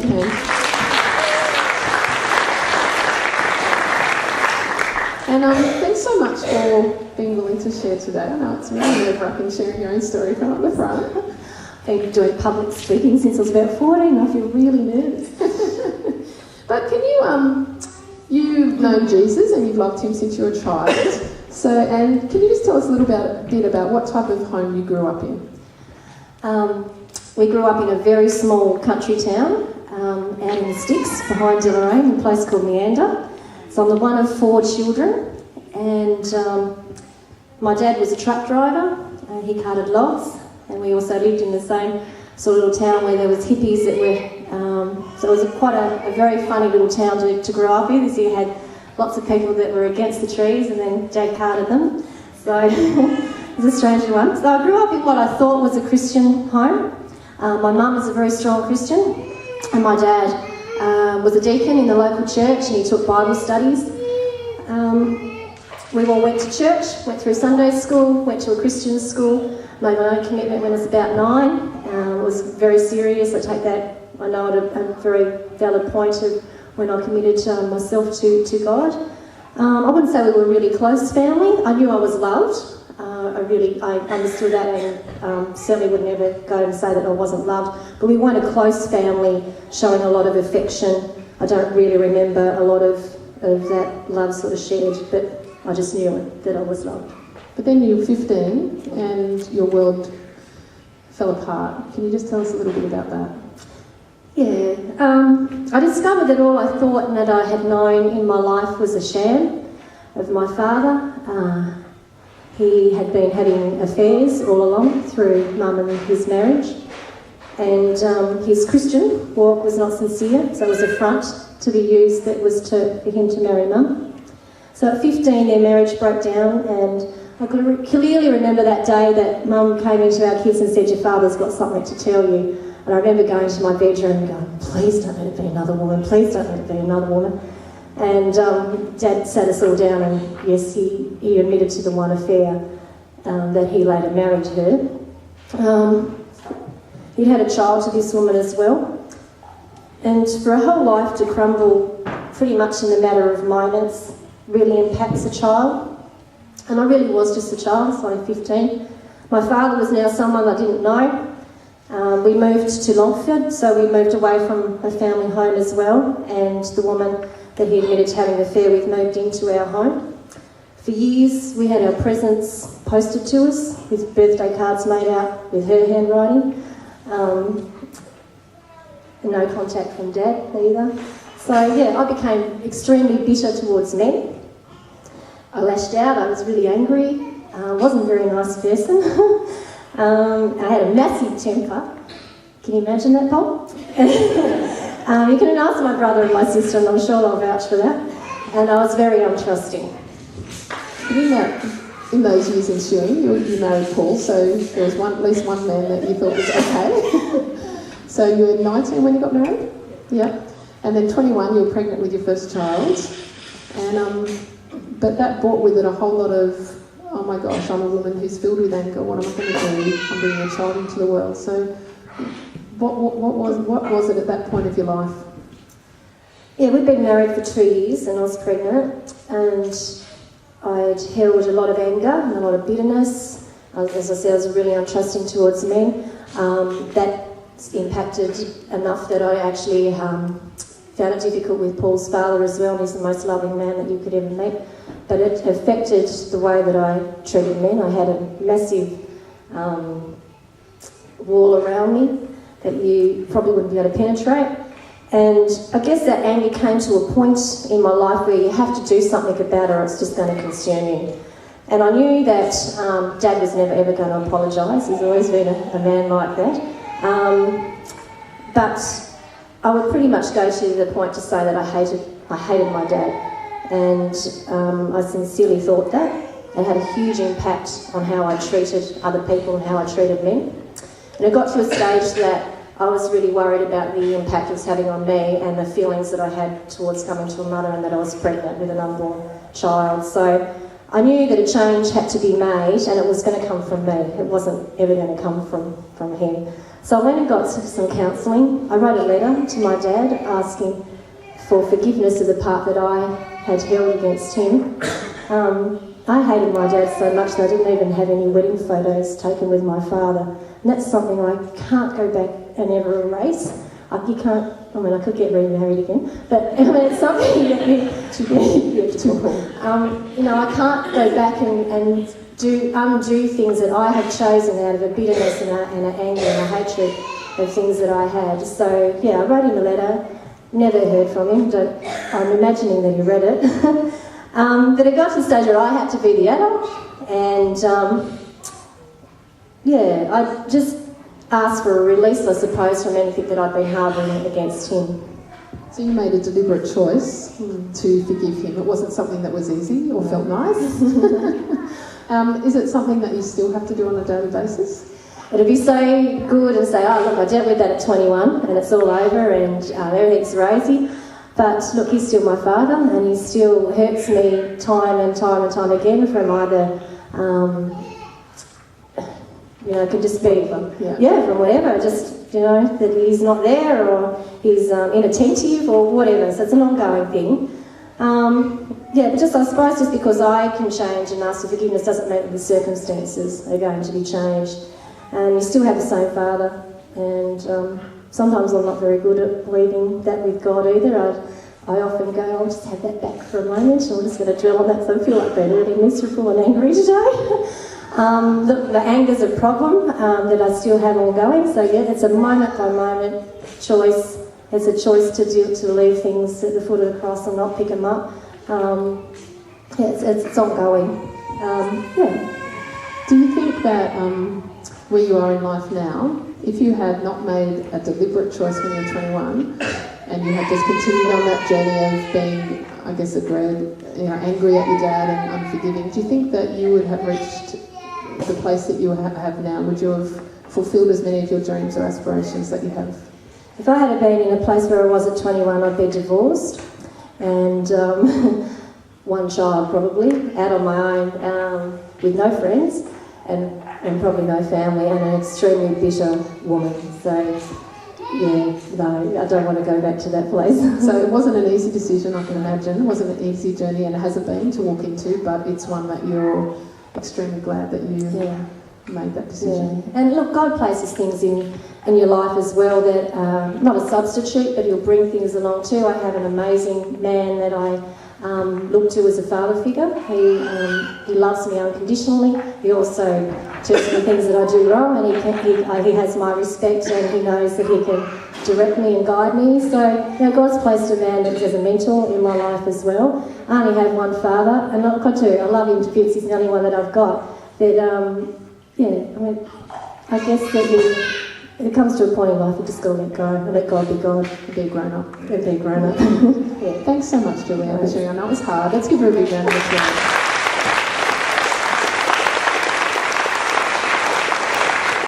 overcame. And thanks so much for being willing to share today. I know it's really nerve-wracking sharing your own story from up the front. I've been doing public speaking since I was about 14. I feel really nervous. But can you, you've known Jesus and you've loved him since you were a child. So, and can you just tell us a little bit about what type of home you grew up in? We grew up in a very small country town out in the sticks behind Deloraine, a place called Meander. So I'm the one of 4 children, and my dad was a truck driver. He carted logs, and we also lived in the same sort of little town where there was hippies that were. So it was quite a very funny little town to grow up in. So you had lots of people that were against the trees, and then Dad carted them. So it was a strange one. So I grew up in what I thought was a Christian home. My mum was a very strong Christian, and my dad was a deacon in the local church, and he took Bible studies. We all went to church, went through Sunday school, went to a Christian school, made my own commitment when I was about 9. It was very serious. I take that, I know, at a very valid point of when I committed myself to God. I wouldn't say we were a really close family. I knew I was loved. I understood that, and certainly would never go and say that I wasn't loved. But we weren't a close family showing a lot of affection. I don't really remember a lot of that love sort of shared, but I just knew that I was loved. But then you were 15 and your world fell apart. Can you just tell us a little bit about that? Yeah, I discovered that all I thought and that I had known in my life was a sham of my father. He had been having affairs all along through Mum and his marriage, and his Christian walk was not sincere, so it was a front to be used that was for him to marry Mum. So at 15 their marriage broke down, and I could clearly remember that day that Mum came into our kids and said, "Your father's got something to tell you." And I remember going to my bedroom and going, "Please don't let it be another woman, please don't let it be another woman." And Dad sat us all down, and yes, he admitted to the one affair that he later married her. He'd had a child to this woman as well. And for a whole life to crumble pretty much in a matter of moments really impacts a child. And I really was just a child, I was only 15. My father was now someone I didn't know. We moved to Longford, so we moved away from a family home as well, and the woman that he admitted to having an affair with moved into our home. For years we had our presents posted to us with birthday cards made out with her handwriting. No contact from Dad either. So yeah, I became extremely bitter towards men. I lashed out, I was really angry, wasn't a very nice person. I had a massive temper. Can you imagine that, Paul? You can ask my brother and my sister, and I'm sure they'll vouch for that. And I was very untrusting. In those years ensuing, you married Paul, so there was at least one man that you thought was okay. So you were 19 when you got married? Yeah. And then 21, you were pregnant with your first child. And but that brought with it a whole lot of, oh my gosh, I'm a woman who's filled with anger, what am I going to do? I'm bringing a child into the world. So what was it at that point of your life? Yeah, we'd been married for 2 years and I was pregnant, and I'd held a lot of anger and a lot of bitterness. As I said, I was really untrusting towards men. That impacted enough that I actually found it difficult with Paul's father as well. He's the most loving man that you could ever meet. But it affected the way that I treated men. I had a massive wall around me that you probably wouldn't be able to penetrate. And I guess that anger came to a point in my life where you have to do something about it or it's just going to consume you. And I knew that Dad was never ever going to apologise. He's always been a man like that. But I would pretty much go to the point to say that I hated my dad. And I sincerely thought that. It had a huge impact on how I treated other people and how I treated men. And it got to a stage that I was really worried about the impact it was having on me and the feelings that I had towards coming to a mother, and that I was pregnant with an unborn child. So I knew that a change had to be made, and it was going to come from me. It wasn't ever going to come from him. So I went and got some counselling. I wrote a letter to my dad asking for forgiveness of the part that I had held against him. I hated my dad so much that I didn't even have any wedding photos taken with my father. And that's something I can't go back and ever erase. I could get remarried again, but it's something that I can't go back and undo things that I had chosen out of a bitterness and an anger and a hatred of things that I had. So, yeah, I wrote him a letter, never heard from him. I'm imagining that he read it. But it got to the stage where I had to be the adult, and I just asked for a release, I suppose, from anything that I'd been harbouring against him. So you made a deliberate choice to forgive him. It wasn't something that was easy or felt nice. Is it something that you still have to do on a daily basis? It'd be so good and say, oh, look, I dealt with that at 21 and it's all over and everything's rosy. But look, he's still my father and he still hurts me time and time again from either, it could just be from whatever, just, that he's not there or he's inattentive or whatever. So it's an ongoing thing. But I suppose just because I can change and ask for forgiveness doesn't mean that the circumstances are going to be changed. And you still have the same father, and sometimes I'm not very good at believing that with God either. I often go, I'll just have that back for a moment, and I'm just going to dwell on that, so I feel like being really miserable and angry today. The anger's a problem that I still have ongoing, so yeah, it's a moment-by-moment choice. It's a choice to leave things at the foot of the cross and not pick them up. It's ongoing. Do you think that where you are in life now, if you had not made a deliberate choice when you were 21 and you had just continued on that journey of being, I guess, angry at your dad and unforgiving, do you think that you would have reached the place that you have now? Would you have fulfilled as many of your dreams or aspirations that you have? If I had been in a place where I was at 21, I'd be divorced and one child probably, out on my own, with no friends and probably no family, and an extremely bitter woman. So, I don't want to go back to that place. So it wasn't an easy decision, I can imagine. It wasn't an easy journey, and it hasn't been to walk into, but it's one that you're extremely glad that you made that decision. Yeah. And look, God places things in your life as well that, not a substitute, but he'll bring things along too. I have an amazing man that I look to as a father figure. He loves me unconditionally. He also tells me things that I do wrong, and he has my respect, and he knows that he can direct me and guide me. So, God's placed a man that's as a mentor in my life as well. I only have one father, and look, I love him to bits. He's the only one that I've got. But I guess that it comes to a point in life you just got to let go and let God be God and be grown up. Thanks so much, Julia, for sharing. I know it was hard. Let's give her a big round of applause.